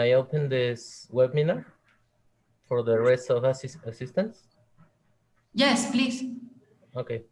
I open this webinar for the rest of assistants. Yes, please. Okay.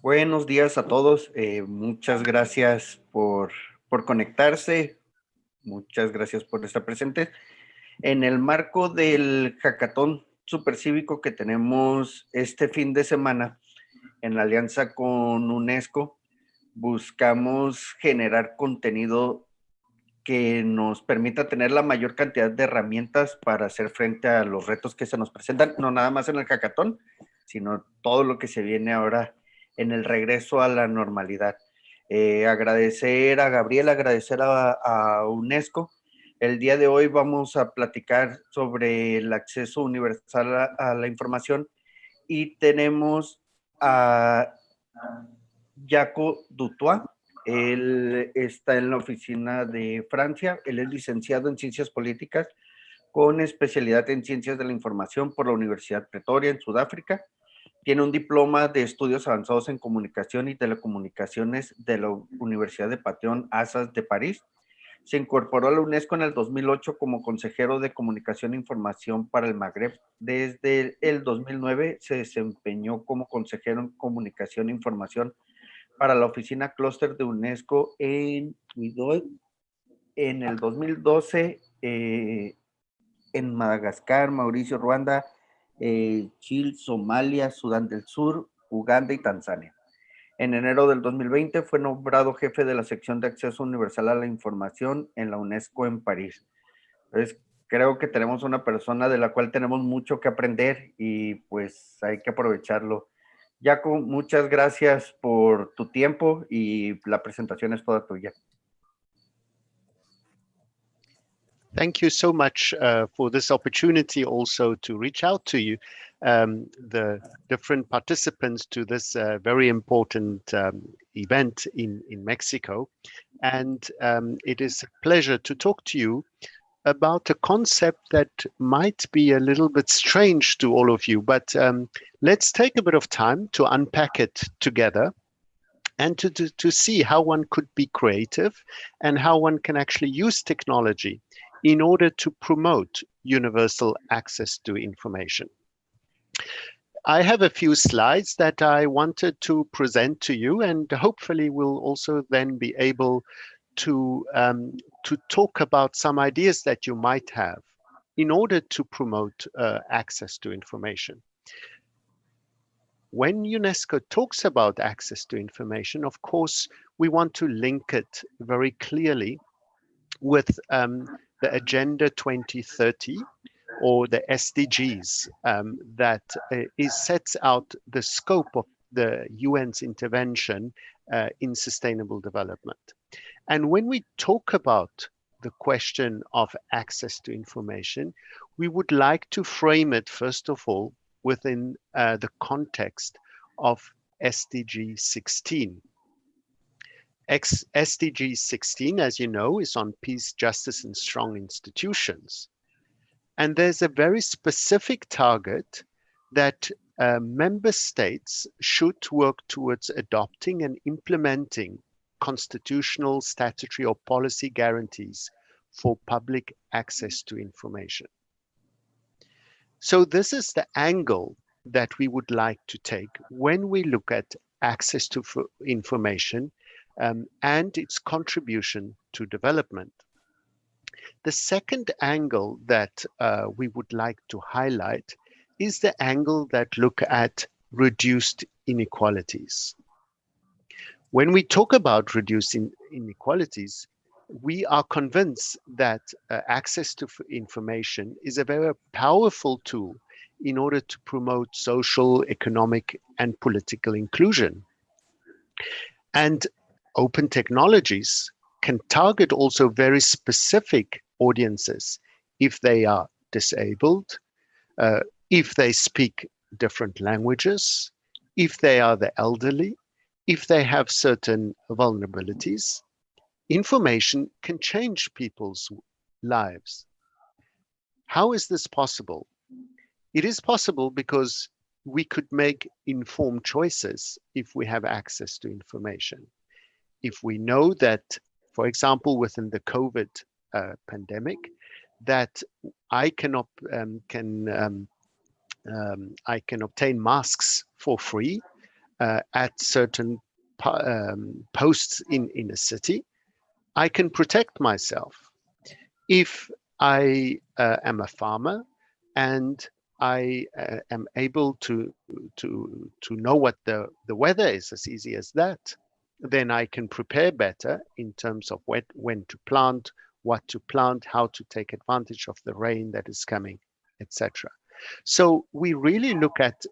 Buenos días a todos. Muchas gracias por conectarse. Muchas gracias por estar presentes. En el marco del hackathon supercívico que tenemos este fin de semana, en alianza con UNESCO, buscamos generar contenido que nos permita tener la mayor cantidad de herramientas para hacer frente a los retos que se nos presentan, no nada más en el hackathon, sino todo lo que se viene ahora en el regreso a la normalidad. Agradecer a Gabriel, agradecer a UNESCO. El día de hoy vamos a platicar sobre el acceso universal a la información y tenemos a Jaco Dutois. Él está en la oficina de Francia. Él es licenciado en Ciencias Políticas con especialidad en Ciencias de la Información por la Universidad Pretoria en Sudáfrica. Tiene un diploma de estudios avanzados en comunicación y telecomunicaciones de la Universidad de Panthéon-Assas de París. Se incorporó a la UNESCO en el 2008 como consejero de comunicación e información para el Magreb. Desde el 2009 se desempeñó como consejero en comunicación e información para la oficina clúster de UNESCO en el 2012 en Madagascar, Mauricio, Ruanda, Chile, Somalia, Sudán del Sur, Uganda y Tanzania. En enero del 2020 fue nombrado jefe de la sección de acceso universal a la información en la UNESCO en París. Entonces, creo que tenemos una persona de la cual tenemos mucho que aprender y pues hay que aprovecharlo. Jaco, muchas gracias por tu tiempo y la presentación es toda tuya. Thank you so much for this opportunity also to reach out to you, the different participants to this very important event in Mexico. And it is a pleasure to talk to you about a concept that might be a little bit strange to all of you, but let's take a bit of time to unpack it together and to see how one could be creative and how one can actually use technology in order to promote universal access to information. I have a few slides that I wanted to present to you, and hopefully we'll also then be able to talk about some ideas that you might have in order to promote access to information. When UNESCO talks about access to information, of course, we want to link it very clearly with the Agenda 2030 or the SDGs that sets out the scope of the UN's intervention in sustainable development. And when we talk about the question of access to information, we would like to frame it, first of all, within the context of SDG 16. SDG 16, as you know, is on peace, justice, and strong institutions. And there's a very specific target that member states should work towards adopting and implementing constitutional, statutory, or policy guarantees for public access to information. So this is the angle that we would like to take when we look at access to information and its contribution to development. The second angle that we would like to highlight is the angle that look at reduced inequalities. When we talk about reducing inequalities, we are convinced that access to information is a very powerful tool in order to promote social, economic, and political inclusion. And open technologies can target also very specific audiences if they are disabled, if they speak different languages, if they are the elderly, if they have certain vulnerabilities. Information can change people's lives. How is this possible? It is possible because we could make informed choices if we have access to information. If we know that, for example, within the COVID pandemic, that I can obtain masks for free at certain posts in a city, I can protect myself. If I am a farmer and I am able to know what the weather is, as easy as that, then I can prepare better in terms of when to plant, what to plant, how to take advantage of the rain that is coming, etc. So we really look at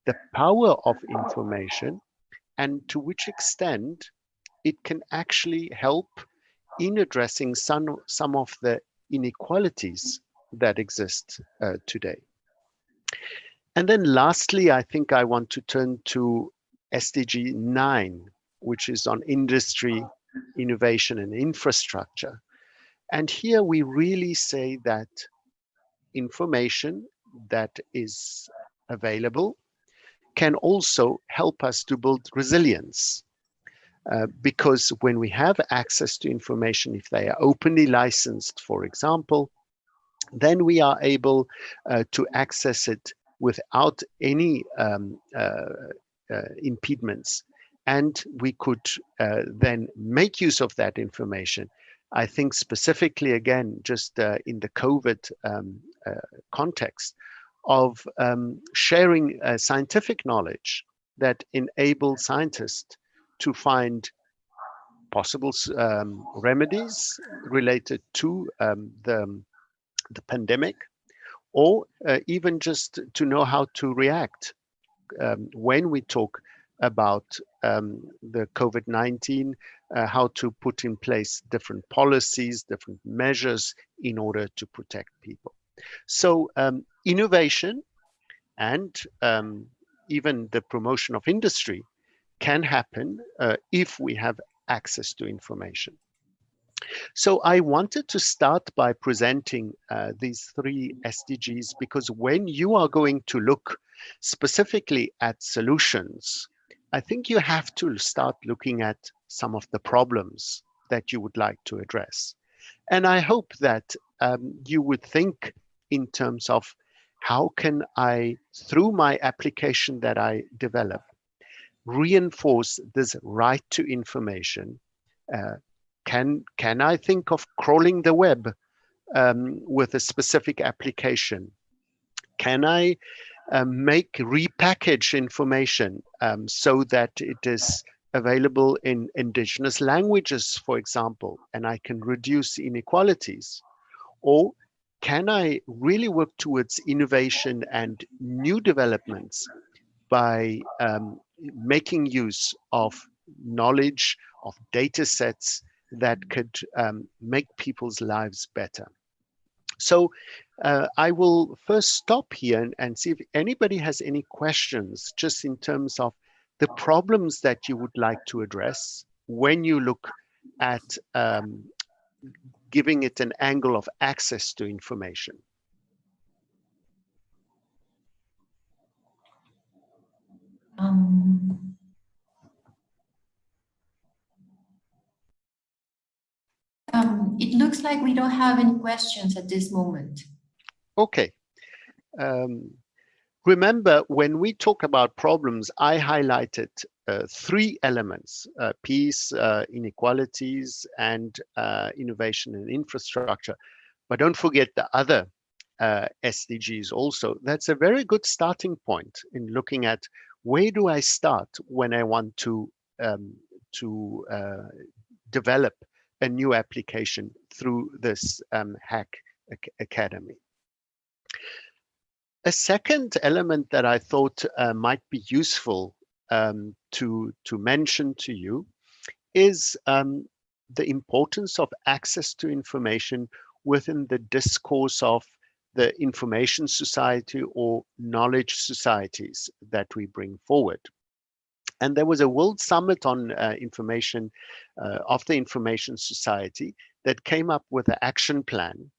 the power of information and to which extent it can actually help in addressing some of the inequalities that exist today. And then lastly, I think I want to turn to SDG 9, which is on industry, innovation, and infrastructure. And here we really say that information that is available can also help us to build resilience. Because when we have access to information, if they are openly licensed, for example, then we are able to access it without any impediments. And we could then make use of that information. I think specifically, again, just in the COVID context of sharing scientific knowledge that enables scientists to find possible remedies related to the pandemic, or even just to know how to react when we talk about the COVID-19, how to put in place different policies, different measures in order to protect people. So innovation and even the promotion of industry can happen if we have access to information. So I wanted to start by presenting these 3 SDGs because when you are going to look specifically at solutions, I think you have to start looking at some of the problems that you would like to address. And I hope that you would think in terms of how can I, through my application that I develop, reinforce this right to information. Can I think of crawling the web with a specific application? Can I repackage information so that it is available in indigenous languages, for example, and I can reduce inequalities? Or can I really work towards innovation and new developments by making use of knowledge, of data sets that could make people's lives better? So I will first stop here and see if anybody has any questions just in terms of the problems that you would like to address when you look at giving it an angle of access to information. It looks like we don't have any questions at this moment. Okay. remember, when we talk about problems, I highlighted 3 elements: peace, inequalities, and innovation and infrastructure. But don't forget the other SDGs also. That's a very good starting point in looking at where do I start when I want to develop a new application through this Hackademy. A second element that I thought might be useful to mention to you is the importance of access to information within the discourse of the information society or knowledge societies that we bring forward. And there was a World Summit on information of the information society that came up with an action plan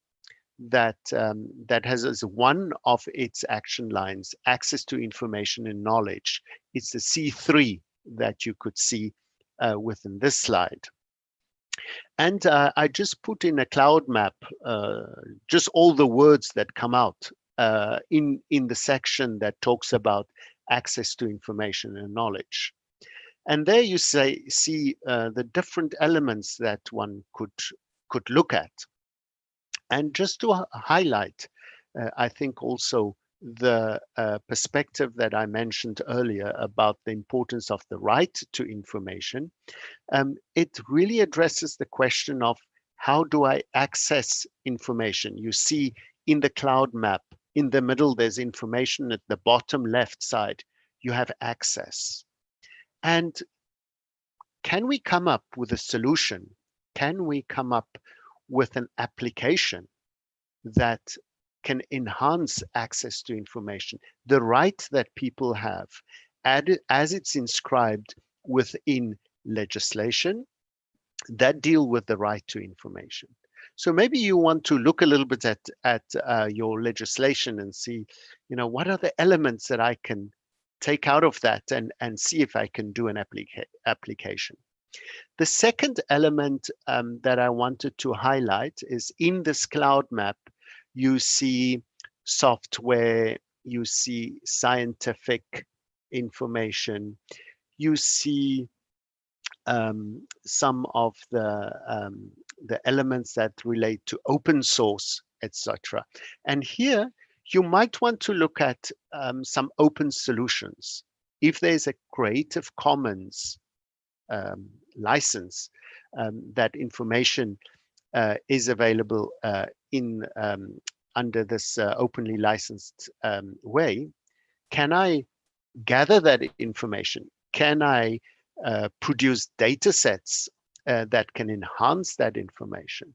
that has as one of its action lines access to information and knowledge. It's the C3 that you could see within this slide. And I just put in a cloud map, just all the words that come out in the section that talks about access to information and knowledge. And there you see the different elements that one could look at. And just to highlight, I think also the perspective that I mentioned earlier about the importance of the right to information, it really addresses the question of how do I access information? You see in the cloud map, in the middle, there's information. At the bottom left side, you have access. And can we come up with a solution? Can we come up with an application that can enhance access to information, the right that people have, as it's inscribed within legislation that deal with the right to information? So maybe you want to look a little bit at your legislation and see, what are the elements that I can take out of that and see if I can do an application. The second element that I wanted to highlight is in this cloud map, you see software, you see scientific information, you see some of the elements that relate to open source, etc. And here you might want to look at some open solutions. If there's a Creative Commons license, that information is available in under this openly licensed way, can I gather that information? Can I produce data sets that can enhance that information?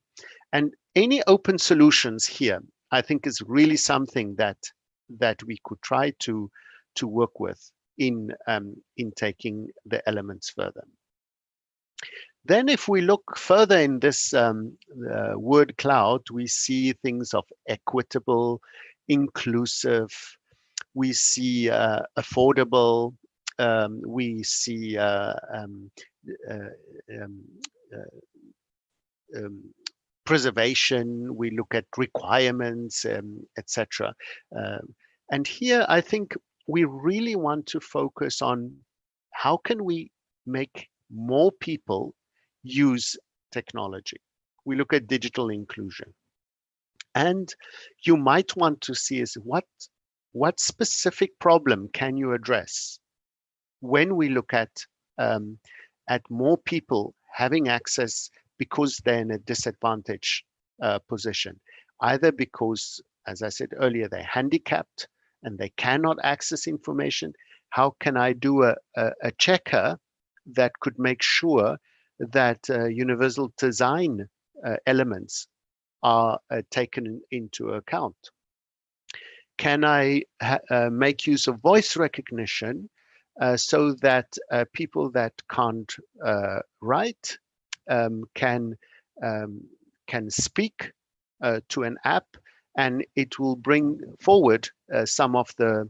And any open solutions here, I think, is really something that we could try to work with in taking the elements further. Then if we look further in this word cloud, we see things of equitable, inclusive, we see affordable, we see preservation, we look at requirements, etc. And here I think we really want to focus on how can we make more people use technology. We look at digital inclusion. And you might want to see is what specific problem can you address when we look at more people having access because they're in a disadvantaged position, either because, as I said earlier, they're handicapped and they cannot access information. How can I do a checker that could make sure that universal design elements are taken into account? Can I make use of voice recognition so that people that can't write can speak to an app, and it will bring forward some of the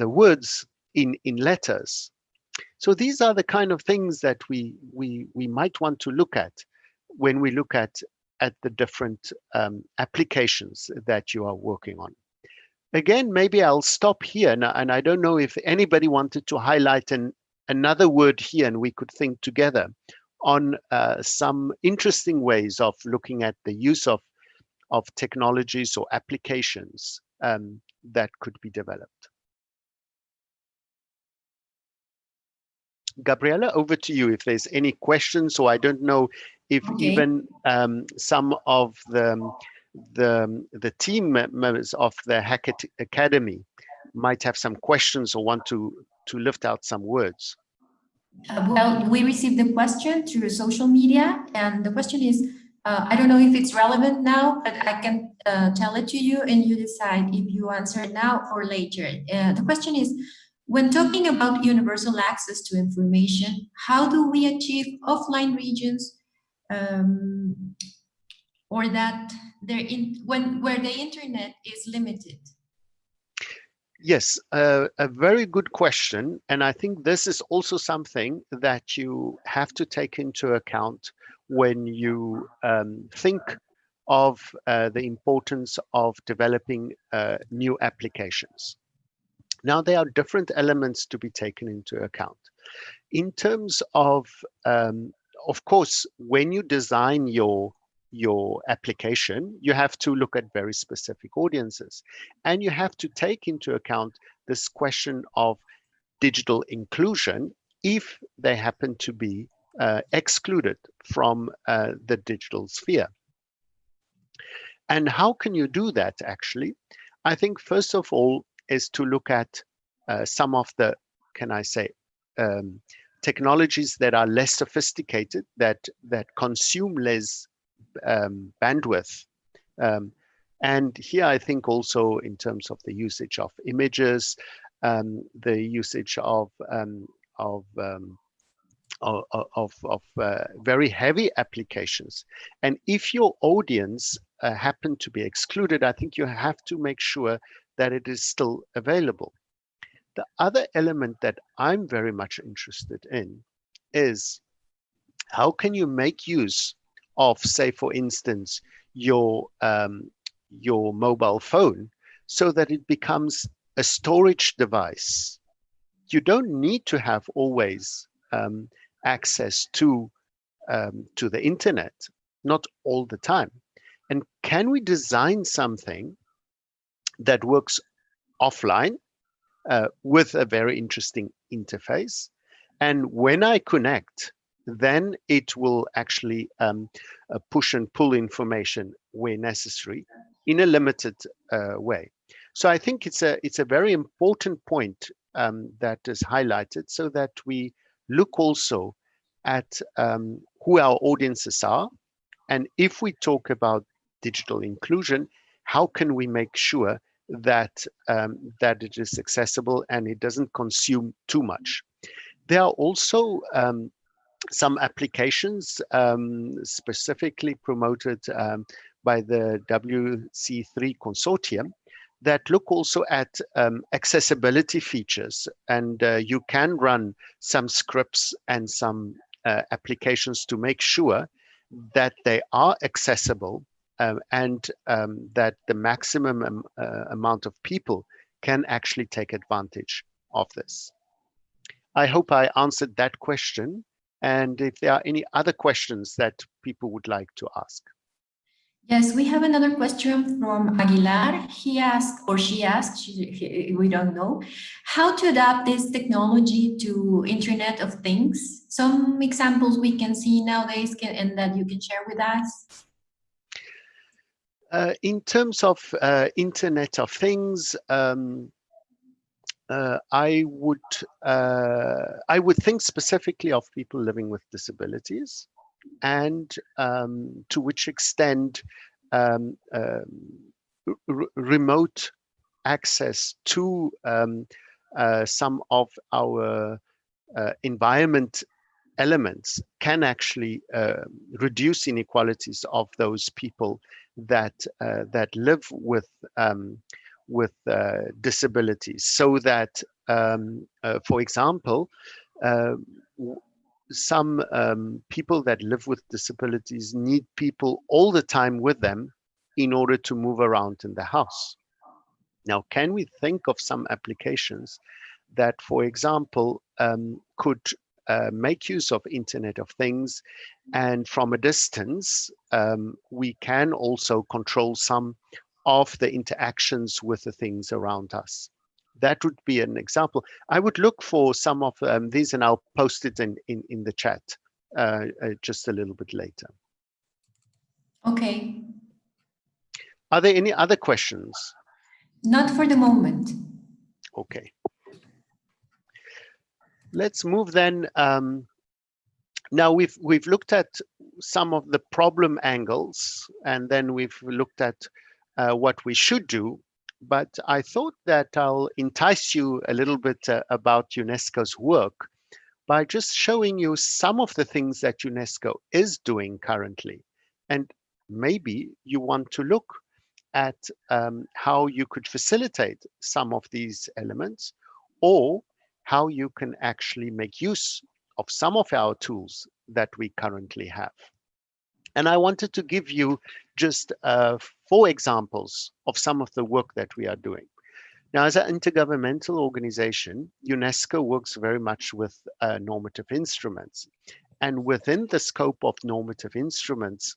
words in letters. So these are the kind of things that we might want to look at when we look at the different applications that you are working on. Again, maybe I'll stop here, and I don't know if anybody wanted to highlight another word here, and we could think together on some interesting ways of looking at the use of technologies or applications that could be developed. Gabriela, over to you if there's any questions, or I don't know if Okay. even some of the team members of the Hackademy might have some questions or want to lift out some words. Well, we received the question through social media, and the question is, I don't know if it's relevant now, but I can tell it to you and you decide if you answer it now or later. The question is, when talking about universal access to information, how do we achieve offline regions or that where the internet is limited? Yes, a very good question. And I think this is also something that you have to take into account when you think of the importance of developing new applications. Now, there are different elements to be taken into account. In terms of course, when you design your application, you have to look at very specific audiences, and you have to take into account this question of digital inclusion if they happen to be excluded from the digital sphere. And how can you do that actually? I think first of all is to look at some of the, can I say, technologies that are less sophisticated, that consume less bandwidth. And here I think also in terms of the usage of images, the usage of very heavy applications. And if your audience happen to be excluded, I think you have to make sure that it is still available. The other element that I'm very much interested in is how can you make use of, say, for instance, your mobile phone so that it becomes a storage device. You don't need to have always access to the internet, not all the time. And can we design something that works offline with a very interesting interface? And when I connect, then it will actually push and pull information where necessary in a limited way. So I think it's a very important point that is highlighted, so that we look also at who our audiences are. And if we talk about digital inclusion, how can we make sure that that it is accessible and it doesn't consume too much? There are also some applications specifically promoted by the WC3 consortium that look also at accessibility features, and you can run some scripts and some applications to make sure that they are accessible and that the maximum amount of people can actually take advantage of this. I hope I answered that question. And if there are any other questions that people would like to ask. Yes, we have another question from Aguilar. He asked, or she asked, we don't know, how to adapt this technology to Internet of Things. Some examples we can see nowadays and that you can share with us. In terms of Internet of Things, I would think specifically of people living with disabilities, and to which extent remote access to some of our environment elements can actually reduce inequalities of those people that live with disabilities, so that, for example, some people that live with disabilities need people all the time with them in order to move around in the house. Now, can we think of some applications that, for example, could make use of Internet of Things, and from a distance, we can also control some of the interactions with the things around us? That would be an example. I would look for some of these, and I'll post it in the chat just a little bit later. Okay. Are there any other questions? Not for the moment. Okay. Let's move then. Now we've looked at some of the problem angles, and then we've looked at what we should do. But I thought that I'll entice you a little bit about UNESCO's work by just showing you some of the things that UNESCO is doing currently. And maybe you want to look at how you could facilitate some of these elements, or how you can actually make use of some of our tools that we currently have. And I wanted to give you just 4 examples of some of the work that we are doing. Now, as an intergovernmental organization, UNESCO works very much with normative instruments. And within the scope of normative instruments,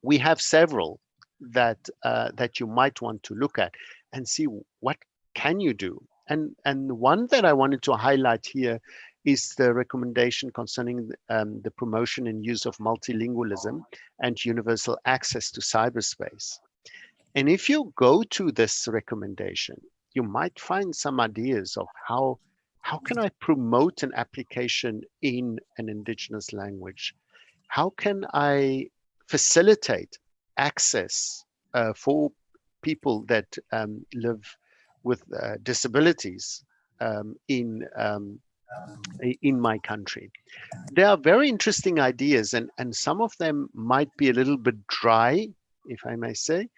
we have several that that you might want to look at and see what can you do. And one that I wanted to highlight here is the recommendation concerning the promotion and use of multilingualism and universal access to cyberspace. And if you go to this recommendation, you might find some ideas of how can I promote an application in an indigenous language? How can I facilitate access for people that live with disabilities in my country? There are very interesting ideas, and some of them might be a little bit dry, if I may say,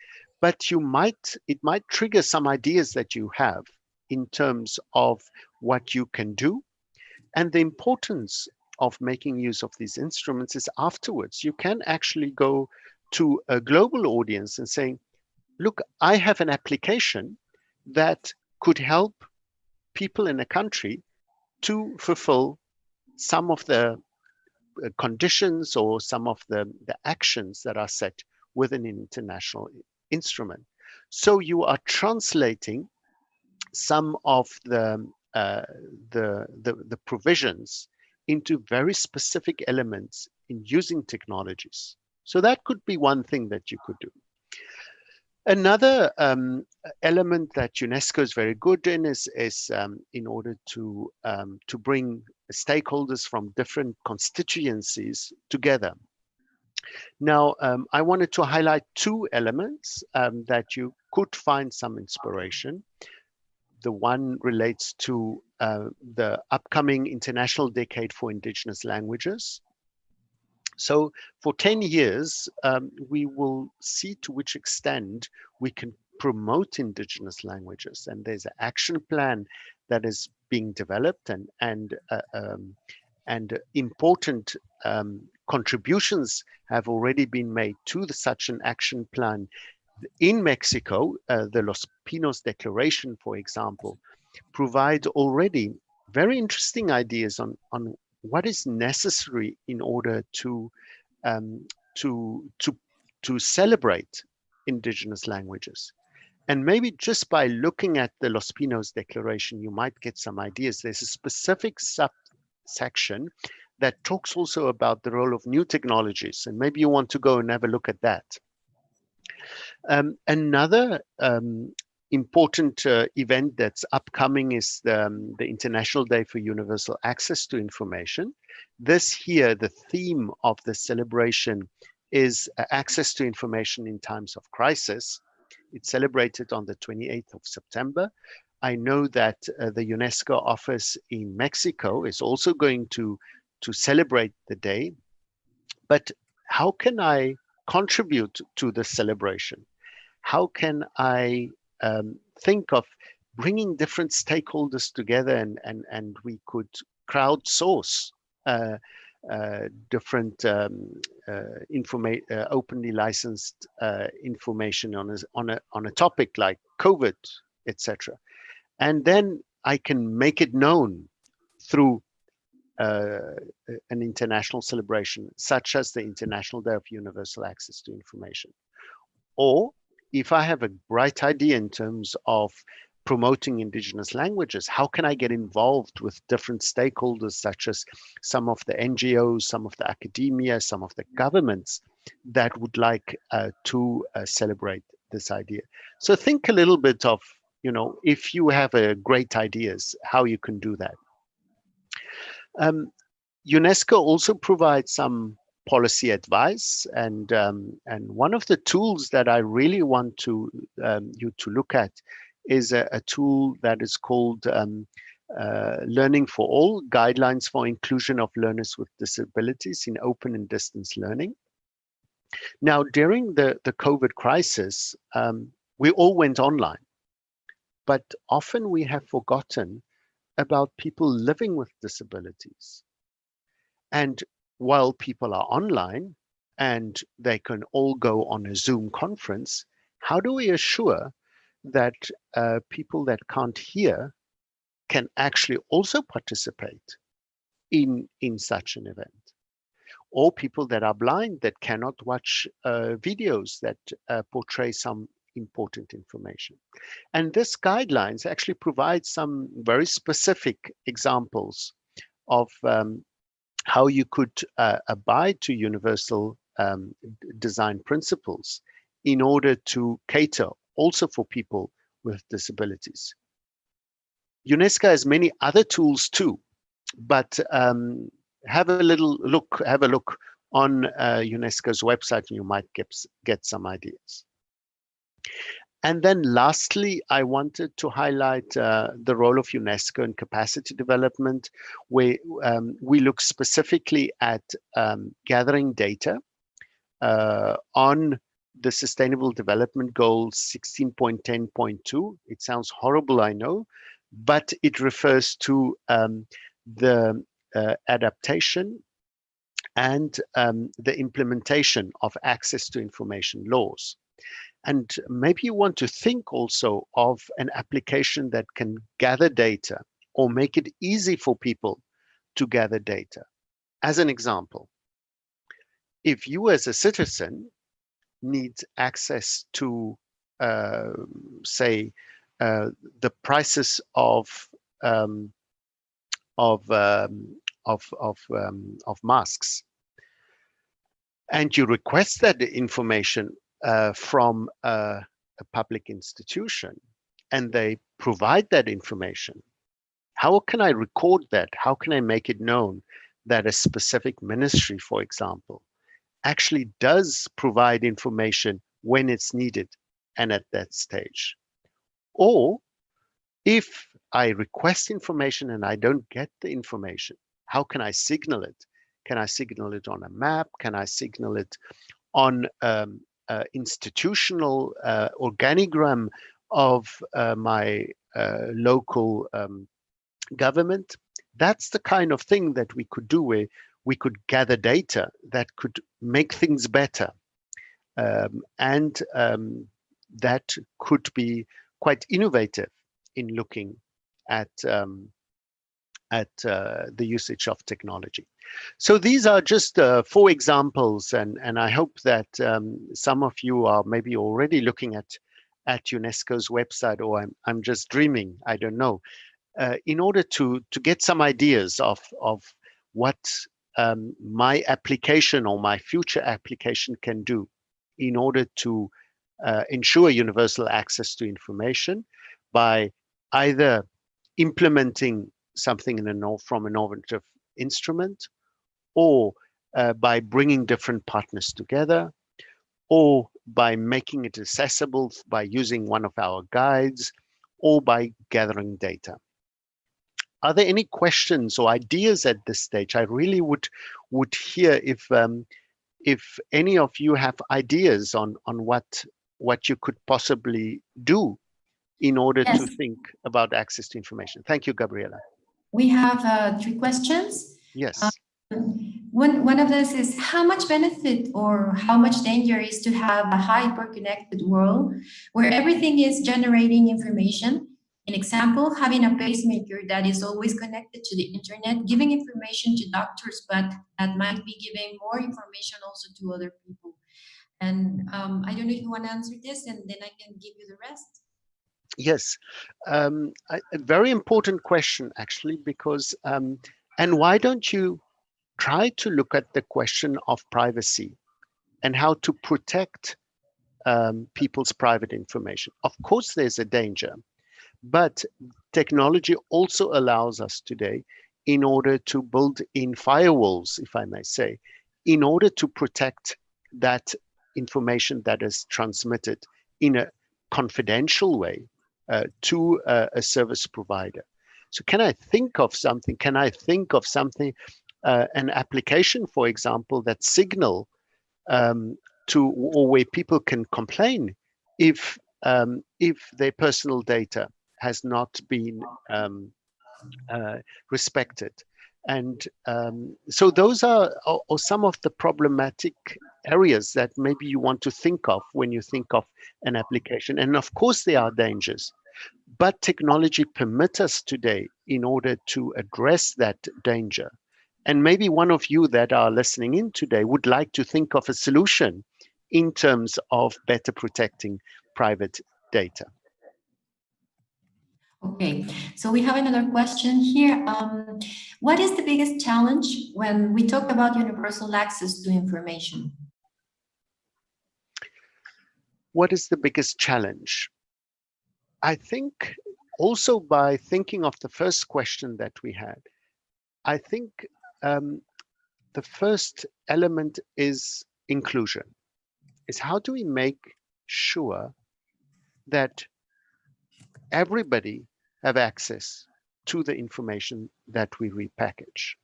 but it might trigger some ideas that you have in terms of what you can do. And the importance of making use of these instruments is afterwards. You can actually go to a global audience and saying, look, I have an application that could help people in a country to fulfill some of the conditions or some of the actions that are set within an international instrument. So you are translating some of the provisions into very specific elements in using technologies. So that could be one thing that you could do. Another element that UNESCO is very good in is in order to bring stakeholders from different constituencies together. Now, I wanted to highlight 2 elements that you could find some inspiration. The one relates to the upcoming International Decade for Indigenous Languages. So for 10 years, we will see to which extent we can promote indigenous languages. And there's an action plan that is being developed, and important contributions have already been made to such an action plan. In Mexico, the Los Pinos Declaration, for example, provides already very interesting ideas on what is necessary in order to celebrate indigenous languages. And maybe just by looking at the Los Pinos Declaration, you might get some ideas. There's a specific subsection that talks also about the role of new technologies, and maybe you want to go and have a look at that. Another important event that's upcoming is the International Day for Universal Access to Information. This year, the theme of the celebration is access to information in times of crisis. It's celebrated on the 28th of September. I know that the UNESCO office in Mexico is also going to celebrate the day. But how can I contribute to the celebration? How can I think of bringing different stakeholders together, and we could crowdsource different openly licensed information on a topic like COVID etc. And then I can make it known through an international celebration, such as the International Day of Universal Access to Information. Or if I have a bright idea in terms of promoting indigenous languages, how can I get involved with different stakeholders, such as some of the NGOs, some of the academia, some of the governments that would like to celebrate this idea? So think a little bit of, if you have great ideas, how you can do that. UNESCO also provides some policy advice, and one of the tools that I really want you to look at is a tool that is called Learning for All, Guidelines for Inclusion of Learners with Disabilities in Open and Distance Learning. Now, during the COVID crisis, we all went online, but often we have forgotten about people living with disabilities. And while people are online and they can all go on a Zoom conference, how do we assure that people that can't hear can actually also participate in such an event? Or people that are blind that cannot watch videos that portray some important information. And this guidelines actually provides some very specific examples of how you could abide to universal design principles in order to cater also for people with disabilities. UNESCO has many other tools too, but have a look on UNESCO's website and you might get some ideas. And then lastly, I wanted to highlight the role of UNESCO in capacity development, where we look specifically at gathering data on the Sustainable Development Goals 16.10.2. It sounds horrible, I know, but it refers to the adaptation and the implementation of access to information laws. And maybe you want to think also of an application that can gather data or make it easy for people to gather data. As an example, if you as a citizen need access to, say, the prices of masks, and you request that information from a public institution, and they provide that information, how can I record that? How can I make it known that a specific ministry, for example, actually does provide information when it's needed and at that stage? Or if I request information and I don't get the information, how can I signal it? Can I signal it on a map? Can I signal it on institutional organigram of my local government? That's the kind of thing that we could do, where we could gather data that could make things better. And that could be quite innovative in looking at the usage of technology. So these are just 4 examples, and I hope that some of you are maybe already looking at UNESCO's website, or I'm just dreaming, I don't know, in order to get some ideas of what my application or my future application can do in order to ensure universal access to information by either implementing something from an innovative instrument, or by bringing different partners together, or by making it accessible by using one of our guides, or by gathering data. Are there any questions or ideas at this stage? I really would hear if any of you have ideas on what you could possibly do in order to think about access to information. Thank you, Gabriela. We have 3 questions. Yes. One of those is how much benefit or how much danger is to have a hyper-connected world where everything is generating information. An example, having a pacemaker that is always connected to the internet, giving information to doctors, but that might be giving more information also to other people. And I don't know if you want to answer this, and then I can give you the rest. Yes, a very important question, actually, because, and why don't you try to look at the question of privacy and how to protect people's private information. Of course, there's a danger, but technology also allows us today, in order to build in firewalls, if I may say, in order to protect that information that is transmitted in a confidential way to a service provider. So can I think of something? Can I think of something, an application, for example, that signal to, or where people can complain if their personal data has not been respected. And so those are some of the problematic areas that maybe you want to think of when you think of an application. And of course there are dangers, but technology permits us today in order to address that danger. And maybe one of you that are listening in today would like to think of a solution in terms of better protecting private data. Okay, so we have another question here. What is the biggest challenge when we talk about universal access to information? What is the biggest challenge? I think also by thinking of the first question that we had, I think the first element is inclusion. Is how do we make sure that everybody have access to the information that we repackage?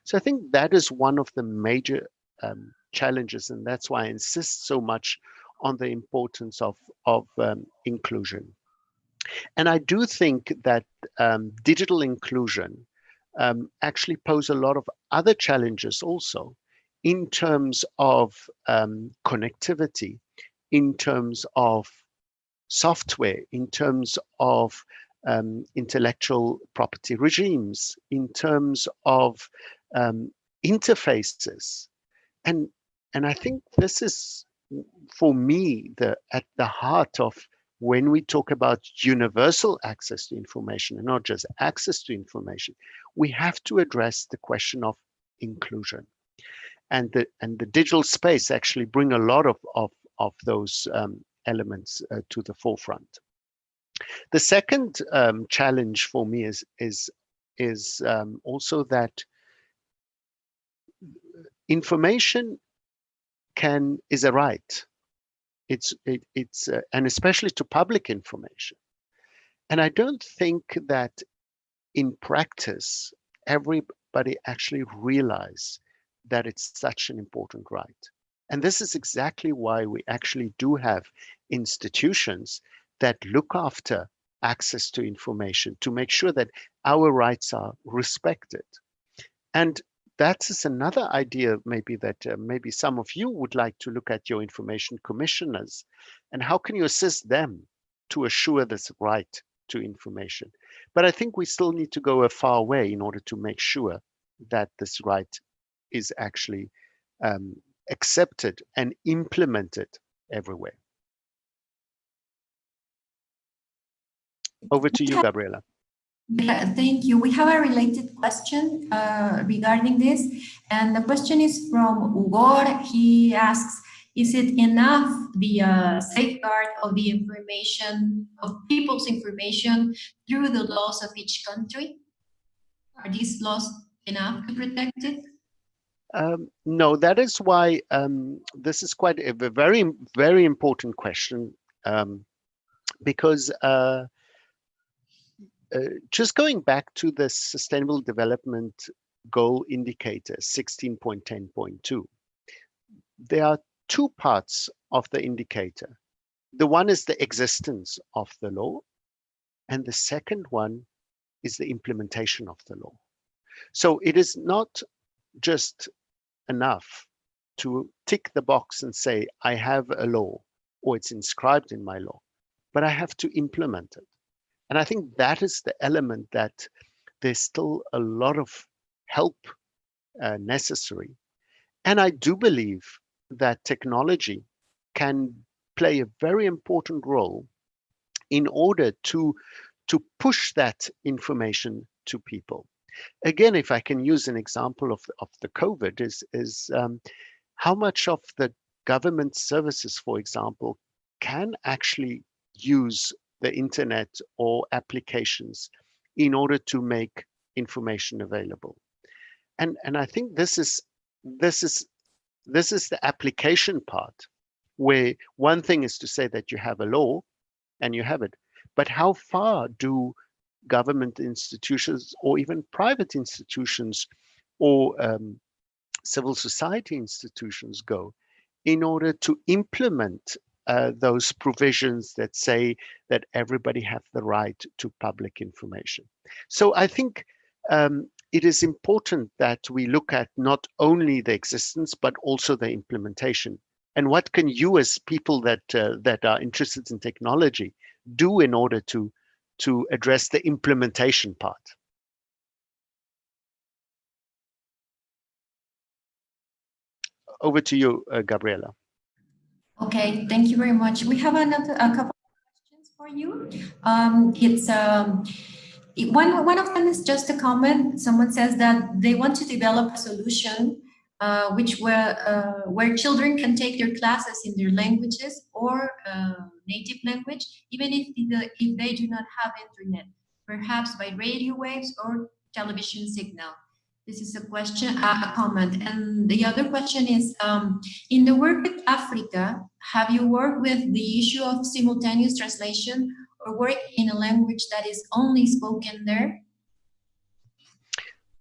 So I think that is one of the major challenges, and that's why I insist so much on the importance of inclusion. And I do think that digital inclusion actually pose a lot of other challenges also in terms of connectivity, in terms of software, in terms of intellectual property regimes, in terms of interfaces. And I think this is, for me, at the heart of when we talk about universal access to information, and not just access to information, we have to address the question of inclusion. And the digital space actually bring a lot of those elements to the forefront. The second challenge for me is also that information is a right. It's and especially to public information. And I don't think that in practice everybody actually realize that it's such an important right. And this is exactly why we actually do have institutions that look after access to information to make sure that our rights are respected. And that is another idea maybe that maybe some of you would like to look at your information commissioners, and how can you assist them to assure this right to information. But I think we still need to go a far way in order to make sure that this right is actually accepted and implemented everywhere. Over to you, Gabriela. Yeah, thank you. We have a related question regarding this, and the question is from Ugor. He asks, is it enough the safeguard of the information, of people's information through the laws of each country? Are these laws enough to protect it? No, that is why this is quite a very, very important question, because just going back to the Sustainable Development Goal Indicator 16.10.2, there are two parts of the indicator. The one is the existence of the law, and the second one is the implementation of the law. So it is not just enough to tick the box and say, I have a law, or it's inscribed in my law, but I have to implement it. And I think that is the element that there's still a lot of help necessary. And I do believe that technology can play a very important role in order to push that information to people. Again, if I can use an example of the COVID, is how much of the government services, for example, can actually use the internet or applications in order to make information available. And I think this is the application part, where one thing is to say that you have a law and you have it, but how far do government institutions or even private institutions or civil society institutions go in order to implement those provisions that say that everybody has the right to public information? So I think it is important that we look at not only the existence, but also the implementation. And what can you, as people that are interested in technology, do in order to address the implementation part? Over to you, Gabriela. Okay, thank you very much. We have a couple of questions for you. One of them is just a comment. Someone says that they want to develop a solution where children can take their classes in their languages or native language, even if they do not have internet, perhaps by radio waves or television signal. This is a question, a comment. And the other question is, in the work with Africa, have you worked with the issue of simultaneous translation or work in a language that is only spoken there?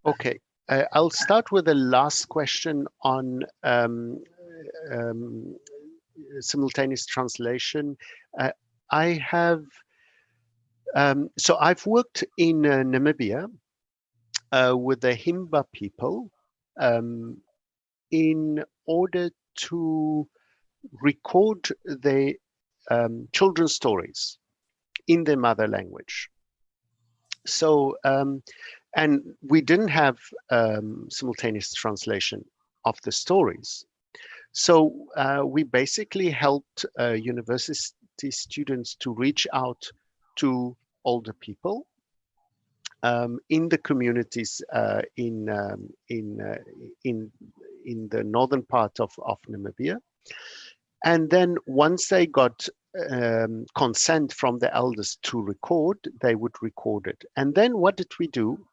Okay, I'll start with the last question on simultaneous translation. I have, so I've worked in Namibia with the Himba people in order to record their children's stories in their mother language. So, and we didn't have simultaneous translation of the stories. So we basically helped university students to reach out to older people in the communities in the northern part of Namibia. And then once they got consent from the elders to record, they would record it. And then what did we do?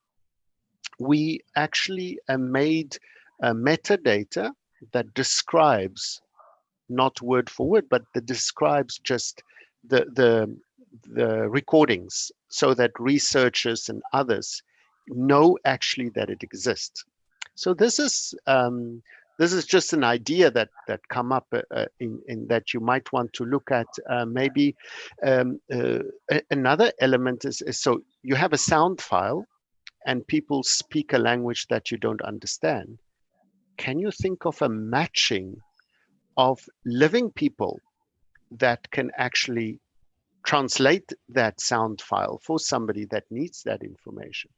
We actually made metadata that describes, not word for word, but that describes just the recordings, so that researchers and others know actually that it exists. So this is just an idea that come up in that you might want to look at. Maybe another element is so you have a sound file and people speak a language that you don't understand. Can you think of a matching of living people that can actually translate that sound file for somebody that needs that information?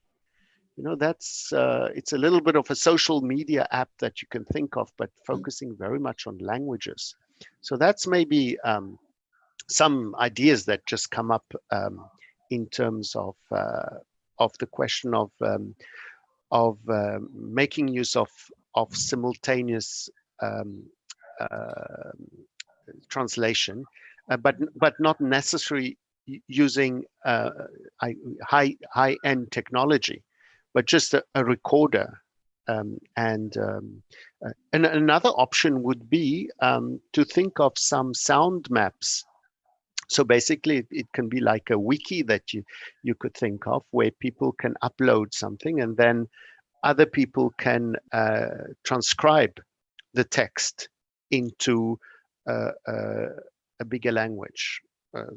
You know, that's it's a little bit of a social media app that you can think of, but focusing very much on languages. So that's maybe some ideas that just come up in terms of the question of making use of simultaneous translation, but not necessarily using high-end technology, but just a recorder. And another option would be to think of some sound maps. So basically, it can be like a wiki that you could think of, where people can upload something and then other people can transcribe the text into a bigger language.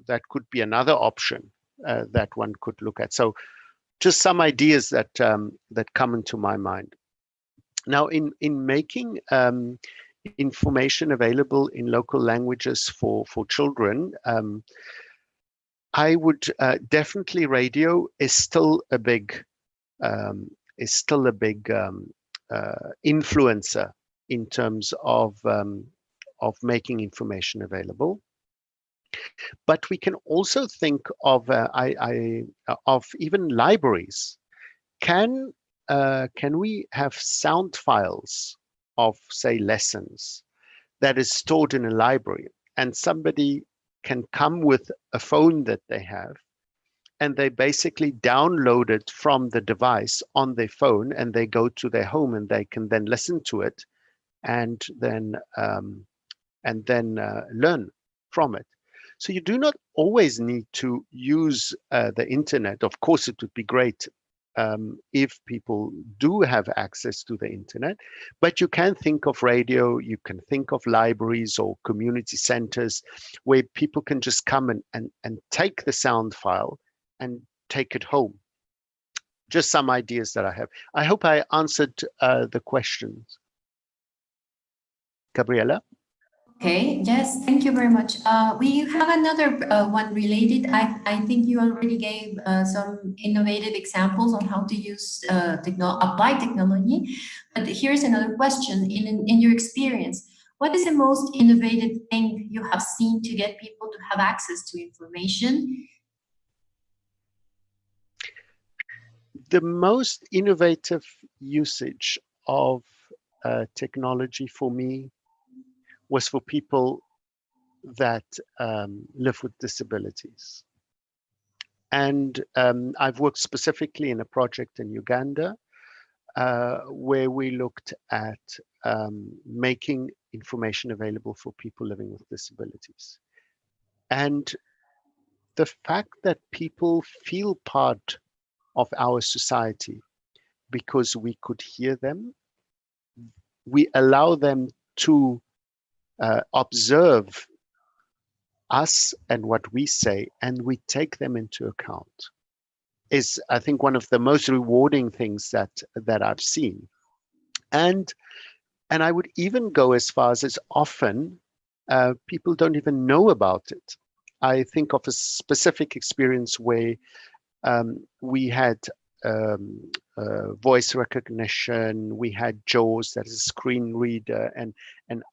That could be another option that one could look at. So just some ideas that that come into my mind. Now, in making information available in local languages for children, I would definitely radio is still a big influencer in terms of making information available. But we can also think of of even libraries. Can we have sound files of, say, lessons that is stored in a library, and somebody can come with a phone that they have, and they basically download it from the device on their phone, and they go to their home and they can then listen to it and then learn from it. So you do not always need to use the internet. Of course, it would be great if people do have access to the internet, but you can think of radio, you can think of libraries or community centers where people can just come and take the sound file and take it home. Just some ideas that I have. I hope I answered the questions. Gabriela? Okay, yes, thank you very much. We have another one related. I think you already gave some innovative examples on how to use apply technology. But here's another question. In your experience, what is the most innovative thing you have seen to get people to have access to information? The most innovative usage of technology for me was for people that live with disabilities. And I've worked specifically in a project in Uganda where we looked at making information available for people living with disabilities. And the fact that people feel part of our society because we could hear them, we allow them to observe us and what we say, and we take them into account, is, I think, one of the most rewarding things that I've seen. And I would even go as far as often people don't even know about it. I think of a specific experience where we had voice recognition, we had JAWS, that is a screen reader, and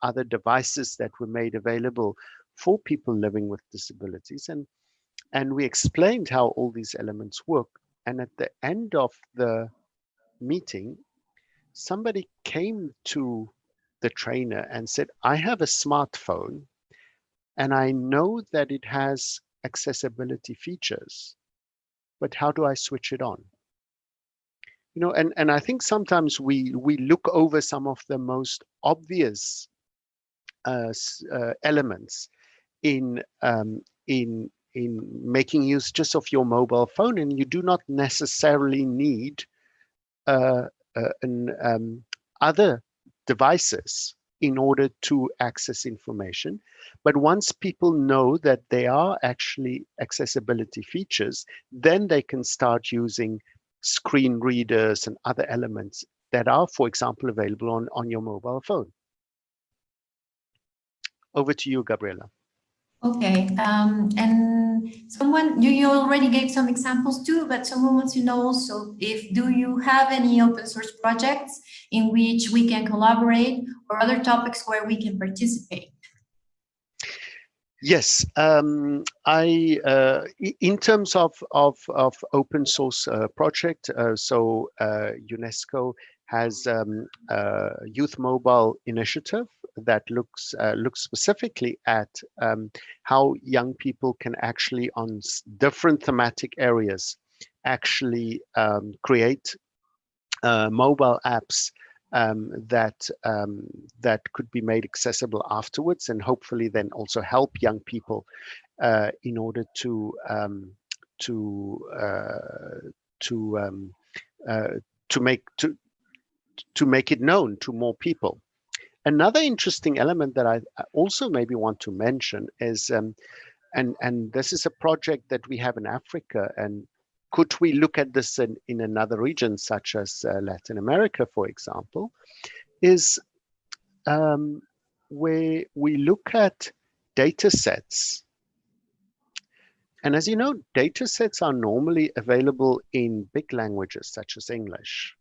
other devices that were made available for people living with disabilities. And we explained how all these elements work. And at the end of the meeting, somebody came to the trainer and said, I have a smartphone and I know that it has accessibility features, but how do I switch it on? You know, and I think sometimes we look over some of the most obvious elements in making use just of your mobile phone, and you do not necessarily need other devices in order to access information. But once people know that there are actually accessibility features, then they can start using screen readers and other elements that are, for example, available on your mobile phone. Over to you, Gabriela. Okay, and someone, you already gave some examples too, but someone wants to know also do you have any open source projects in which we can collaborate or other topics where we can participate? Yes, in terms of open source project, so UNESCO has a Youth Mobile initiative that looks specifically at how young people can actually, on different thematic areas, actually create mobile apps that could be made accessible afterwards, and hopefully then also help young people in order to make it known to more people. Another interesting element that I also maybe want to mention is, and this is a project that we have in Africa and could we look at this in another region, such as Latin America, for example, is where we look at data sets. And as you know, data sets are normally available in big languages such as English.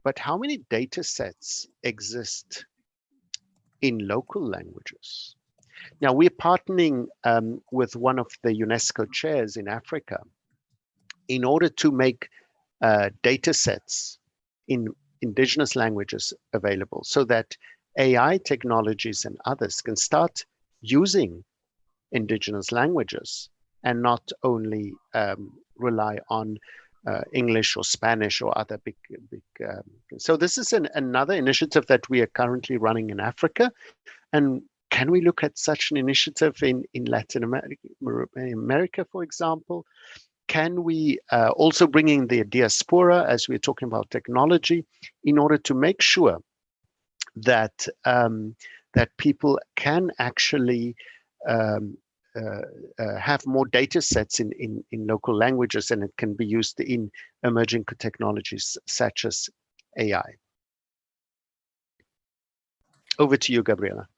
But how many data sets exist in local languages? Now, we're partnering with one of the UNESCO chairs in Africa in order to make data sets in indigenous languages available so that AI technologies and others can start using indigenous languages and not only rely on English or Spanish or other big. So this is another initiative that we are currently running in Africa. And can we look at such an initiative in Latin America, for example? Can we also bring in the diaspora, as we're talking about technology, in order to make sure that that people can actually have more data sets in local languages, and it can be used in emerging technologies such as AI. Over to you, Gabriela.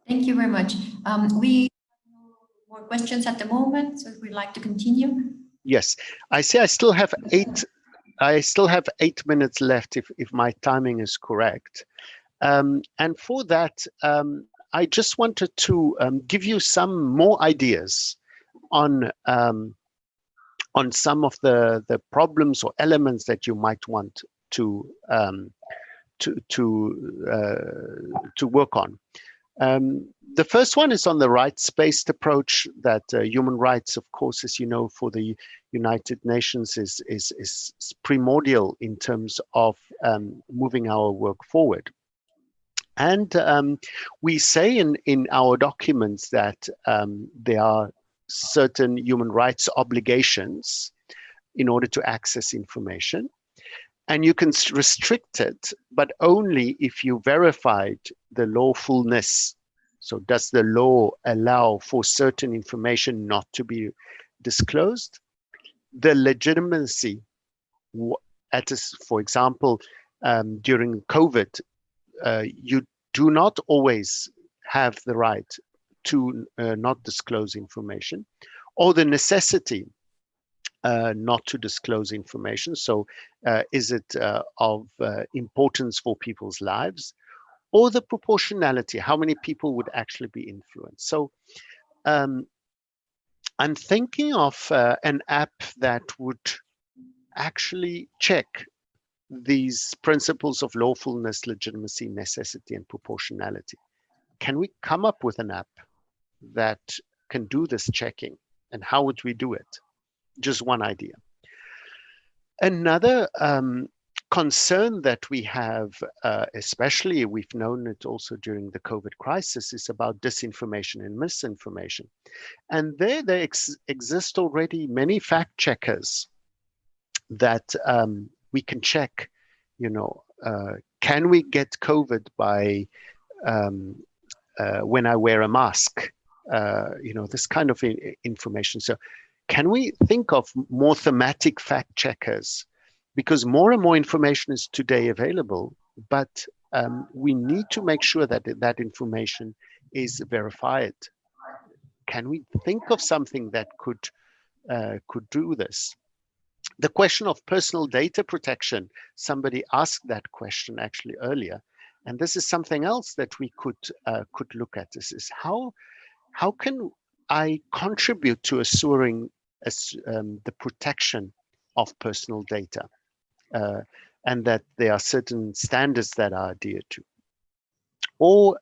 Thank you very much. We have no more questions at the moment, so if we'd like to continue. Yes, I see. I still have 8 minutes left, if my timing is correct. And for that, I just wanted to give you some more ideas on some of the problems or elements that you might want to work on. The first one is on the rights-based approach that human rights, of course, as you know, for the United Nations is primordial in terms of moving our work forward. And we say in our documents that there are certain human rights obligations in order to access information. And you can restrict it, but only if you verified the lawfulness. So does the law allow for certain information not to be disclosed? The legitimacy, for example, during COVID, you do not always have the right to not disclose information, or the necessity not to disclose information. So is it of importance for people's lives, or the proportionality, how many people would actually be influenced? So I'm thinking of an app that would actually check these principles of lawfulness, legitimacy, necessity, and proportionality. Can we come up with an app that can do this checking? And how would we do it? Just one idea. Another concern that we have, especially we've known it also during the COVID crisis, is about disinformation and misinformation. And there exist already many fact checkers that we can check, can we get COVID by when I wear a mask? This kind of information. So can we think of more thematic fact checkers? Because more and more information is today available, but we need to make sure that that information is verified. Can we think of something that could do this? The question of personal data protection, somebody asked that question actually earlier, and this is something else that we could look at. This is how can I contribute to assuring the protection of personal data, and that there are certain standards that are adhered to, or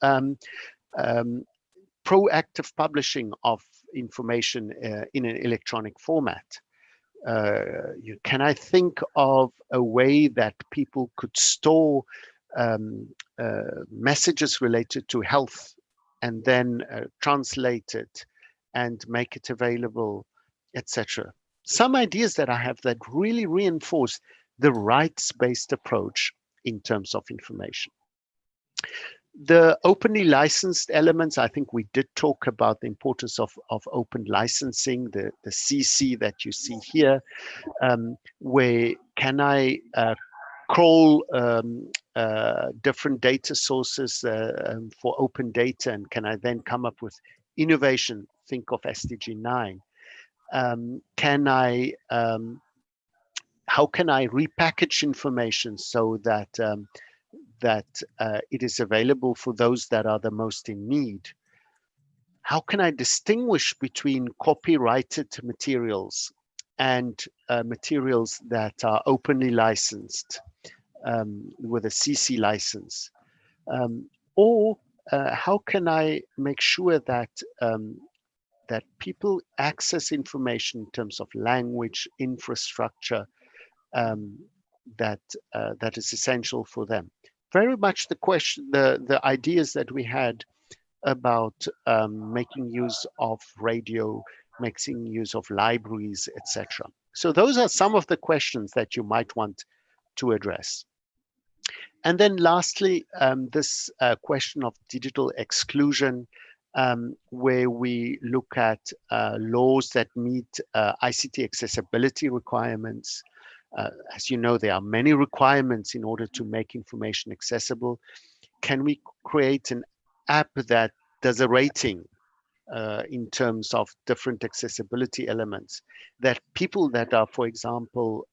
proactive publishing of information in an electronic format. Can I think of a way that people could store messages related to health and then translate it and make it available, etc. Some ideas that I have that really reinforce the rights-based approach in terms of information. The openly licensed elements, I think we did talk about the importance of open licensing, the CC that you see here, where can I crawl different data sources for open data, and can I then come up with innovation? Think of SDG 9. How can I repackage information so that it is available for those that are the most in need? How can I distinguish between copyrighted materials and materials that are openly licensed with a CC license? Or how can I make sure that that people access information in terms of language, infrastructure, that is essential for them? Very much the question, the ideas that we had about making use of radio, making use of libraries, etc. So those are some of the questions that you might want to address. And then lastly, this question of digital exclusion, where we look at laws that meet ICT accessibility requirements. As you know, there are many requirements in order to make information accessible. Can we create an app that does a rating in terms of different accessibility elements, that people that are, for example,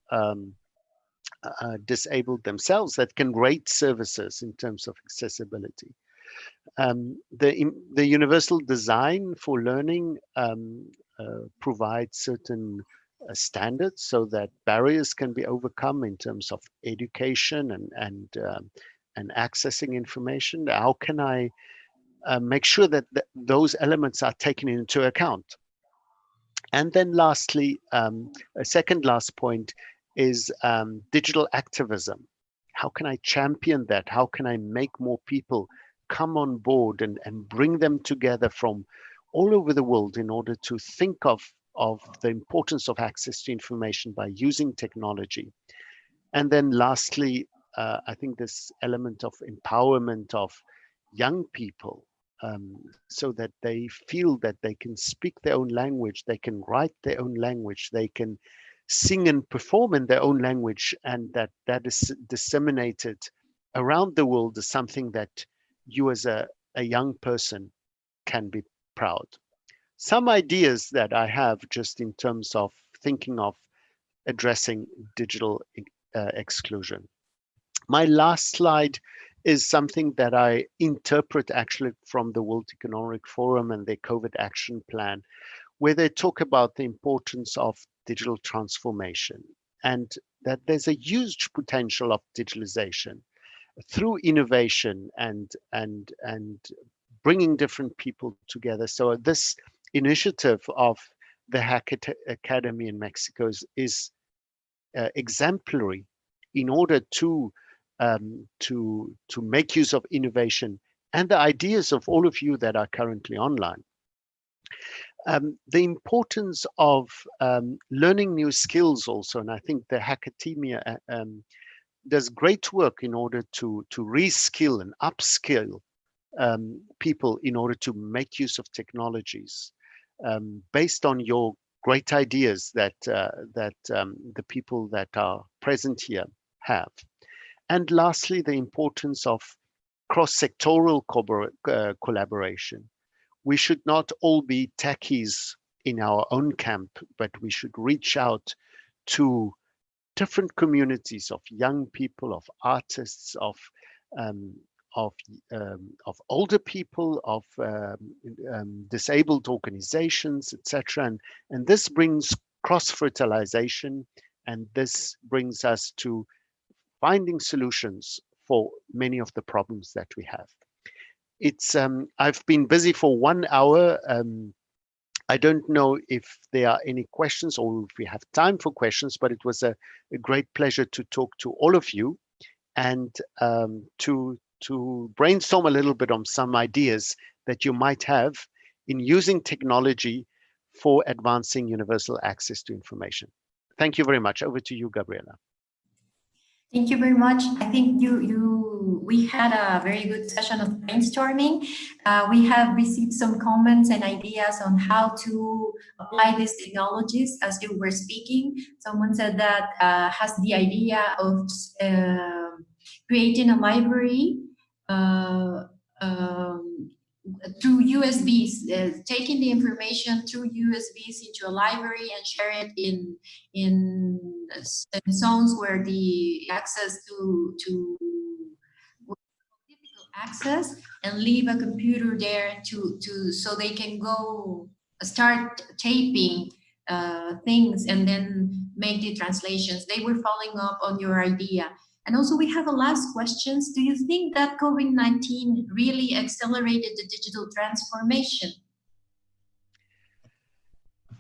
disabled themselves, that can rate services in terms of accessibility? The universal design for learning provides certain standards so that barriers can be overcome in terms of education and accessing information. How can I make sure that those elements are taken into account? And then lastly, a second last point is digital activism. How can I champion that? How can I make more people come on board and bring them together from all over the world in order to think of the importance of access to information by using technology? And then lastly, I think this element of empowerment of young people, so that they feel that they can speak their own language, they can write their own language, they can sing and perform in their own language, and that is disseminated around the world is something that you as a young person can be proud. Some ideas that I have just in terms of thinking of addressing digital exclusion. My last slide is something that I interpret actually from the World Economic Forum and their COVID action plan, where they talk about the importance of digital transformation and that there's a huge potential of digitalization through innovation and bringing different people together. So this initiative of the Hackademy in Mexico is exemplary in order to make use of innovation and the ideas of all of you that are currently online. The importance of learning new skills also, and I think the Hackademy does great work in order to reskill and upskill people in order to make use of technologies based on your great ideas that the people that are present here have. And lastly, the importance of cross-sectoral collaboration. We should not all be techies in our own camp, but we should reach out to different communities of young people, of artists, of older people, of disabled organizations, etc. And this brings cross-fertilization, and this brings us to finding solutions for many of the problems that we have. It's I've been busy for 1 hour. I don't know if there are any questions or if we have time for questions, but it was a great pleasure to talk to all of you and to brainstorm a little bit on some ideas that you might have in using technology for advancing universal access to information. Thank you very much. Over to you, Gabriela. Thank you very much. I think you we had a very good session of brainstorming. We have received some comments and ideas on how to apply these technologies as you were speaking. Someone said that has the idea of creating a library through USBs, taking the information through USBs into a library and share it in zones where the access to difficult access, and leave a computer there to so they can go start taping things and then make the translations. They were following up on your idea. And also we have a last question. Do you think that COVID-19 really accelerated the digital transformation?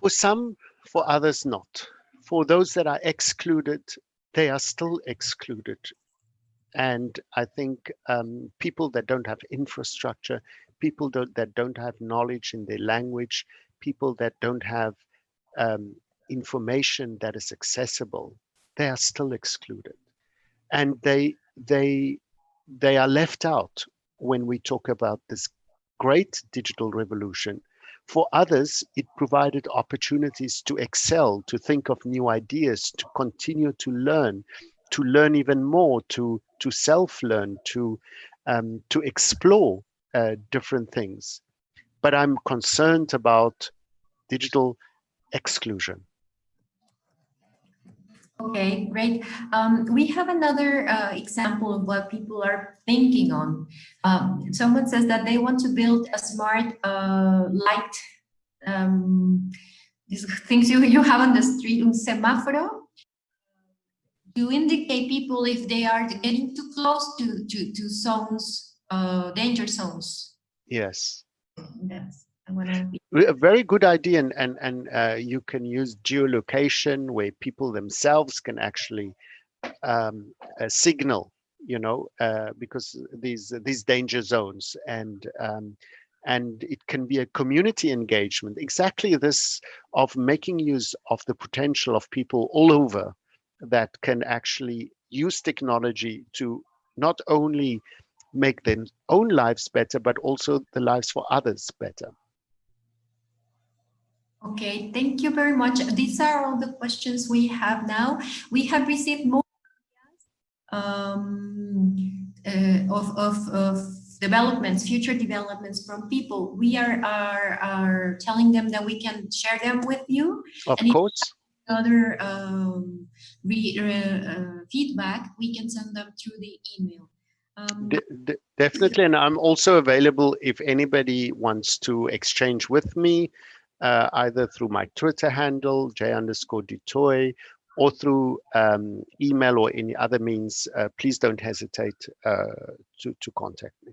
For some, for others not. For those that are excluded, they are still excluded. And I think people that don't have infrastructure, people that don't have knowledge in their language, people that don't have information that is accessible, they are still excluded. And they are left out when we talk about this great digital revolution. For others, it provided opportunities to excel, to think of new ideas, to continue to learn even more, to self-learn, to explore different things. But I'm concerned about digital exclusion. Okay, great. We have another example of what people are thinking on. Someone says that they want to build a smart light, these things you have on the street, un semáforo, to indicate people if they are getting too close to zones, danger zones. Yes. Yes, I want to. A very good idea, and you can use geolocation where people themselves can actually signal, because these danger zones, and it can be a community engagement. Exactly this, of making use of the potential of people all over that can actually use technology to not only make their own lives better, but also the lives for others better. Okay, thank you very much. These are all the questions we have now. We have received more of developments, future developments from people. We are telling them that we can share them with you. Of and course. Other feedback, we can send them through the email. Definitely, and I'm also available if anybody wants to exchange with me, either through my Twitter handle, j_dutoy, or through email or any other means. Please don't hesitate to contact me.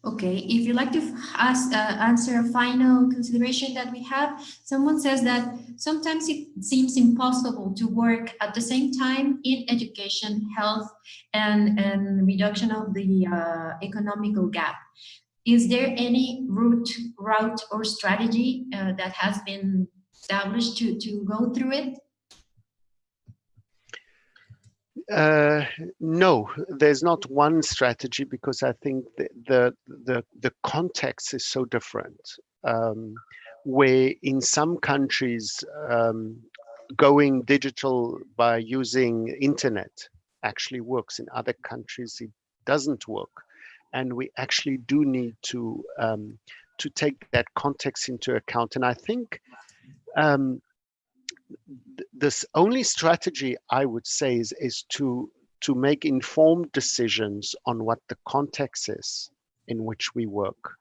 Okay, if you'd like to answer a final consideration that we have, someone says that sometimes it seems impossible to work at the same time in education, health, and reduction of the economical gap. Is there any route or strategy that has been established to go through it? No, there's not one strategy, because I think the context is so different. Where in some countries, going digital by using internet actually works. In other countries, it doesn't work. And we actually do need to take that context into account. And I think this only strategy I would say is to make informed decisions on what the context is in which we work.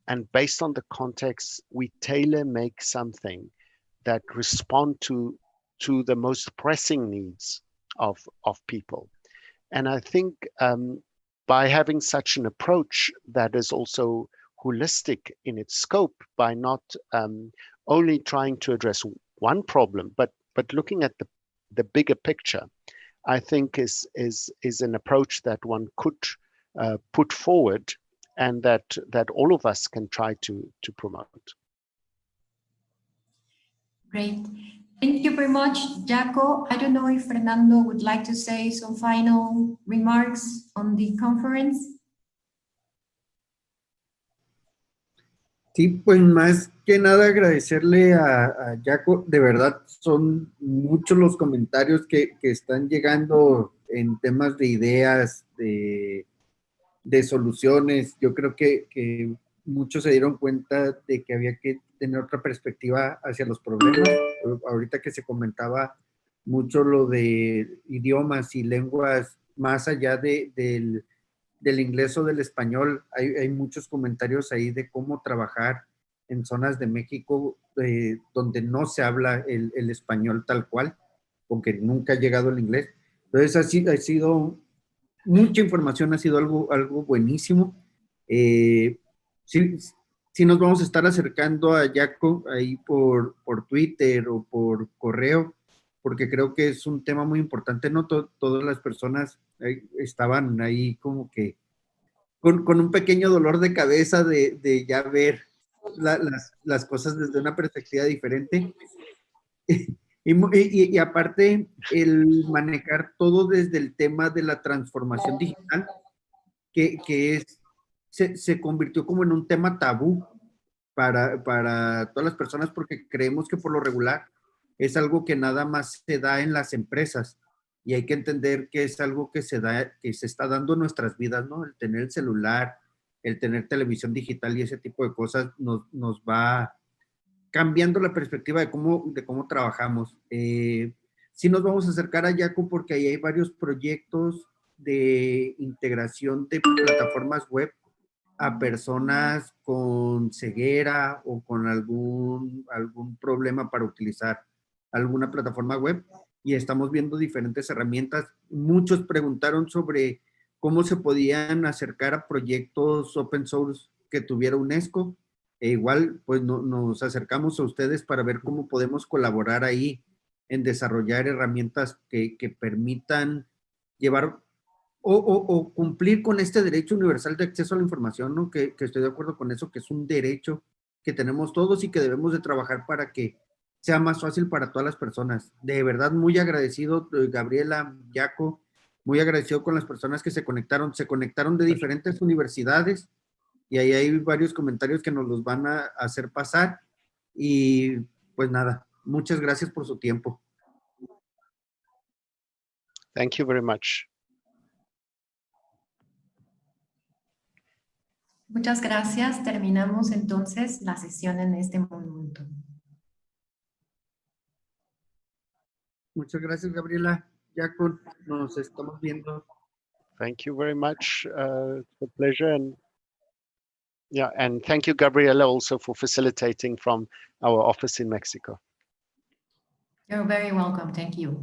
And based on the context, we tailor-make something that respond to the most pressing needs of people. And I think by having such an approach that is also holistic in its scope, by not only trying to address one problem, but looking at the bigger picture, I think is an approach that one could put forward, and that all of us can try to promote. Great. Thank you very much, Jaco. I don't know if Fernando would like to say some final remarks on the conference. Sí, pues más que nada agradecerle a Jaco, de verdad son muchos los comentarios que están llegando en temas de ideas, de soluciones. Yo creo que muchos se dieron cuenta de que había que tener otra perspectiva hacia los problemas. Ahorita que se comentaba mucho lo de idiomas y lenguas más allá del inglés o del español, hay muchos comentarios ahí de cómo trabajar en zonas de México donde no se habla el español tal cual, porque nunca ha llegado el inglés. Entonces ha sido mucha información, ha sido algo buenísimo. Sí, sí nos vamos a estar acercando a Jaco ahí por Twitter o por correo, porque creo que es un tema muy importante, ¿no? Todas las personas estaban ahí como que con un pequeño dolor de cabeza de ya ver las cosas desde una perspectiva diferente. Y aparte, el manejar todo desde el tema de la transformación digital, que se convirtió como en un tema tabú para todas las personas, porque creemos que por lo regular es algo que nada más se da en las empresas, y hay que entender que es algo que se está dando en nuestras vidas, ¿no? El tener el celular, el tener televisión digital y ese tipo de cosas nos va cambiando la perspectiva de cómo trabajamos. Sí nos vamos a acercar a Yaku porque ahí hay varios proyectos de integración de plataformas web a personas con ceguera o con algún problema para utilizar alguna plataforma web, y estamos viendo diferentes herramientas. Muchos preguntaron sobre cómo se podían acercar a proyectos open source que tuviera UNESCO. Igual, pues nos acercamos a ustedes para ver cómo podemos colaborar ahí en desarrollar herramientas que permitan llevar o cumplir con este derecho universal de acceso a la información, ¿no? Que estoy de acuerdo con eso, que es un derecho que tenemos todos y que debemos de trabajar para que sea más fácil para todas las personas. De verdad, muy agradecido, Gabriela, Jaco, muy agradecido con las personas que se conectaron de diferentes universidades, y ahí hay varios comentarios que nos los van a hacer pasar, y pues nada, muchas gracias por su tiempo. Thank you very much. Muchas gracias. Terminamos entonces la sesión en este momento. Muchas gracias, Gabriela. Jaco, nos estamos viendo. Thank you very much. It's a pleasure. And yeah, and thank you, Gabriela, also for facilitating from our office in Mexico. You're very welcome. Thank you.